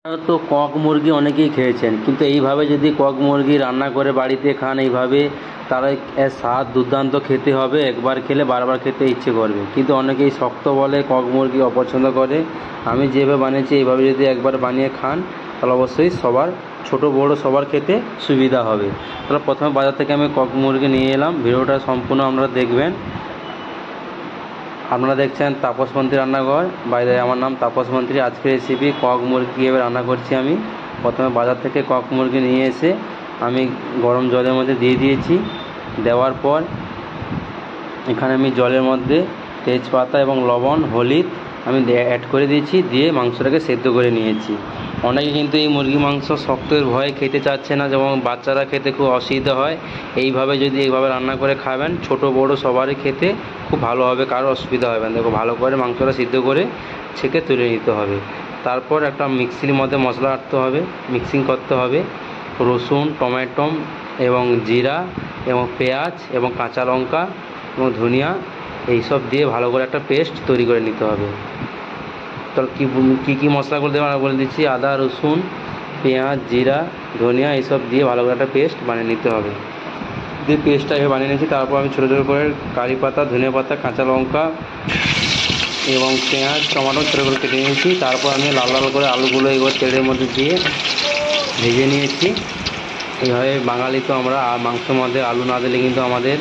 তো কক মুরগি অনেকেই খেয়েছেন, কিন্তু এইভাবে যদি কক মুরগি রান্না করে বাড়িতে খান এইভাবে, তারা এর স্বাদ দুর্দান্ত খেতে হবে। একবার খেলে বারবার খেতে ইচ্ছে করবে। কিন্তু অনেকেই শক্ত বলে কক মুরগি অপছন্দ করে। আমি যেভাবে বানিয়েছি এইভাবে যদি একবার বানিয়ে খান তাহলে অবশ্যই সবার, ছোট বড় সবার খেতে সুবিধা হবে। তাহলে প্রথমে বাজার থেকে আমি কক মুরগি নিয়ে এলাম। ভিডিওটা সম্পূর্ণ আপনারা দেখবেন। আপনারা দেখছেন তাপস মন্ত্রী রান্নাঘর। বাইরে আমার নাম তাপস মন্ত্রী। আজকের রেসিপি কক মুরগি কীভাবে রান্না করছি আমি। প্রথমে বাজার থেকে কক মুরগি নিয়ে এসে আমি গরম জলের মধ্যে দিয়ে দিয়েছি। দেওয়ার পর এখানে আমি জলের মধ্যে তেজপাতা এবং লবণ, হলুদ আমি অ্যাড করে দিয়েছি। দিয়ে মাংসটাকে সেদ্ধ করে নিয়েছি। অনেকে কিন্তু এই মুরগি মাংস শক্তের ভয়ে খেতে চাচ্ছে না, যেমন বাচ্চারা খেতে খুব অসুবিধা হয়। এইভাবে যদি এইভাবে রান্না করে খাবেন, ছোট বড় সবারই খেতে খুব ভালো হবে, কারো অসুবিধা হবে না। দেখো, ভালো করে মাংসটা সিদ্ধ করে ছেঁকে তুলে নিতে হবে। তারপর একটা মিক্সির মধ্যে মশলা আটতে হবে, মিক্সিং করতে হবে। রসুন, টমেটো এবং জিরা এবং পেঁয়াজ এবং কাঁচা লঙ্কা এবং ধনিয়া এইসব দিয়ে ভালো করে একটা পেস্ট তৈরি করে নিতে হবে। তাহলে কী মশলাগুলো দেবেন বলে দিচ্ছি। আদা, রসুন, পেঁয়াজ, জিরা, ধনিয়া এইসব দিয়ে ভালো করে একটা পেস্ট বানিয়ে নিতে হবে। দিয়ে পেস্টটা এভাবে বানিয়ে নিয়েছি। তারপর আমি ছোটো ছোটো করে কারি পাতা, ধনিয়া পাতা, কাঁচা লঙ্কা এবং পেঁয়াজ, টমেটো ছোটো করে কেটে নিয়েছি। তারপর আমি লাল লাল করে আলুগুলো এবার তেলের মধ্যে দিয়ে ভেজে নিয়েছি। এইভাবে বাঙালি তো আমরা মাংসের মধ্যে আলু না দিলে কিন্তু আমাদের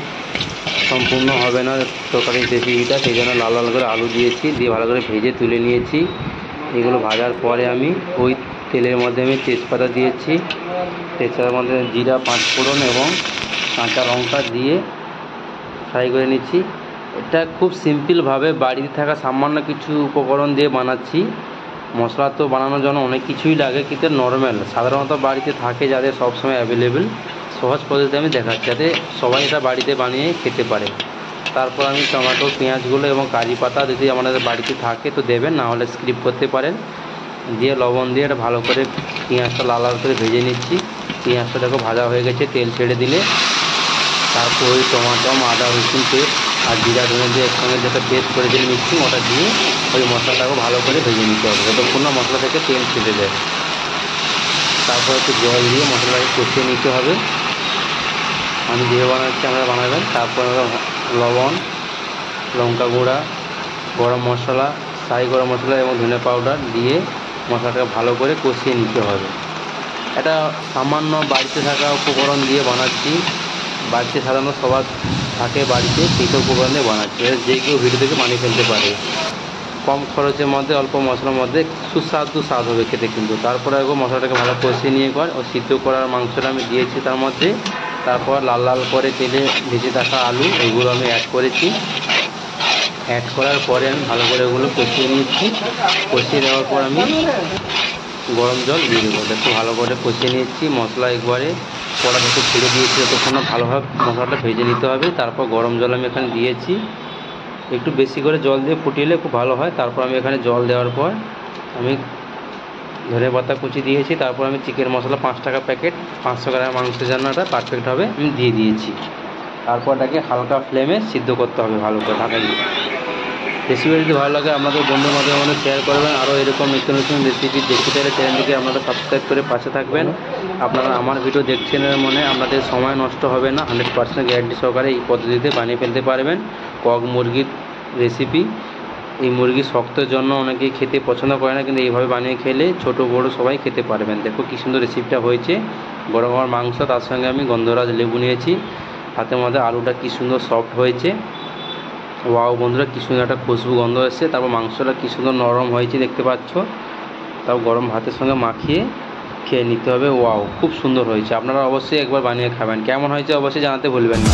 সম্পূর্ণ হবে না তরকারির রেসিপিটা। সেই জন্য লাল লাল করে আলু দিয়েছি, দিয়ে ভালো করে ভেজে তুলে নিয়েছি। এগুলো ভাজার পরে আমি ওই তেলের মধ্যে আমি তেজপাতা দিয়েছি। তেজপাতার মধ্যে জিরা, পাঁচফোড়ন এবং কাঁচা লঙ্কা দিয়ে ফ্রাই করে নিচ্ছি। এটা খুব সিম্পলভাবে বাড়িতে থাকা সামান্য কিছু উপকরণ দিয়ে বানাচ্ছি। মশলা তো বানানোর জন্য অনেক কিছুই লাগে, কিন্তু নর্মাল সাধারণত বাড়িতে থাকে যাদের সবসময় অ্যাভেলেবেল, সহজ পদ্ধতিতে আমি দেখাচ্ছি যাতে সবাই এটা বাড়িতে বানিয়ে খেতে পারে। তারপর আমি টমেটো, পেঁয়াজগুলো এবং কারি পাতা যদি আমাদের বাড়িতে থাকে তো দেবেন, না হলে স্কিপ করতে পারেন। দিয়ে লবণ দিয়ে এটা ভালো করে পেঁয়াজটা লাল লাল করে ভেজে নিচ্ছি। পেঁয়াজটা দেখো ভাজা হয়ে গেছে, তেল ছেড়ে দিলে তারপর ওই টমেটো, আদা, রসুন পেস্ট আর জিরা ধনে দিয়ে একসঙ্গে যেটা পেস্ট করেছিলাম মিক্সিং, ওটা দিয়ে ওই মশলাটাকে ভালো করে ভেজে নিতে হবে যতক্ষণ না মশলা থেকে তেল ছেড়ে দেয়। তারপর একটু জল দিয়ে মশলাটাকে কষিয়ে নিতে হবে। আমি যেভাবে বানাচ্ছি আপনারা বানাবেন। তারপর লবণ, লঙ্কা গুঁড়া, গরম মশলা, শাহি গরম মশলা এবং ধনে পাউডার দিয়ে মশলাটাকে ভালো করে কষিয়ে নিতে হবে। এটা সামান্য বাড়িতে থাকা উপকরণ দিয়ে বানাচ্ছি। বাড়িতে সাধারণত সবার থাকে বাড়িতে, সেই সব উপকরণ দিয়ে বানাচ্ছি। যে কেউ ভিডিও থেকে বানিয়ে ফেলতে পারে। কম খরচের মধ্যে, অল্প মশলার মধ্যে সুস্বাদু স্বাদ হবে খেতে কিন্তু। তারপরে মশলাটাকে ভালো কষিয়ে নিয়ে ও সিদ্ধ করার মাংসটা আমি দিয়েছি তার মধ্যে। তারপর লাল লাল করে তেলে ভেজে থাকা আলু এগুলো আমি অ্যাড করেছি। অ্যাড করার পরে আমি ভালো করে ওগুলো কষিয়ে নিয়েছি। কষিয়ে দেওয়ার পর আমি গরম জল দিয়ে দেবো। একটু ভালো করে কষিয়ে নিচ্ছি। মশলা একবারে কড়া থেকে ছেড়ে দিয়েছি, যতক্ষণ ভালোভাবে মশলাটা ভেজে নিতে হবে। তারপর গরম জল আমি এখানে দিয়েছি। একটু বেশি করে জল দিয়ে ফুটিয়ে খুব ভালো হয়। তারপর আমি এখানে জল দেওয়ার পর আমি ধনে পাতা কুচি দিয়েছি। তারপর আমি চিকেন মশলা 5 টাকা প্যাকেট, 500 গ্রাম মাংসের জন্য এটা পারফেক্ট হবে, আমি দিয়ে দিয়েছি। তারপর এটাকে হালকা ফ্লেমে সিদ্ধ করতে হবে ভালো করে ঢাকা দিয়ে। রেসিপি যদি ভালো লাগে আপনাদের বন্ধুর মাধ্যমে শেয়ার করবেন। আরও এরকম নিত্য নতুন রেসিপি দেখতে চাইলে চ্যানেলটিকে আপনারা সাবস্ক্রাইব করে পাশে থাকবেন। আপনারা আমার ভিডিও দেখছেন মানে আপনাদের সময় নষ্ট হবে না। 100% গ্যারান্টি সহকারে এই পদ্ধতিতে বানিয়ে ফেলতে পারবেন কক মুরগির রেসিপি। এই মুরগি শক্তের জন্য অনেকেই খেতে পছন্দ করে না, কিন্তু এইভাবে বানিয়ে খেলে ছোট বড় সবাই খেতে পারবেন। দেখো কী সুন্দর রেসিপিটা হয়েছে। গরম গরম মাংস, তার সঙ্গে আমি গন্ধরাজ লেবু নিয়েছি। হাতের মধ্যে আলুটা কী সুন্দর সফট হয়েছে। ওয়াও বন্ধুরা, কী সুন্দর একটা খুশবু গন্ধ এসেছে। তারপর মাংসটা কী সুন্দর নরম হয়েছে দেখতে পাচ্ছ। তাও গরম ভাতের সঙ্গে মাখিয়ে খেয়ে নিতে হবে। ওয়াও, খুব সুন্দর হয়েছে। আপনারা অবশ্যই একবার বানিয়ে খাবেন। কেমন হয়েছে অবশ্যই জানাতে ভুলবেন না।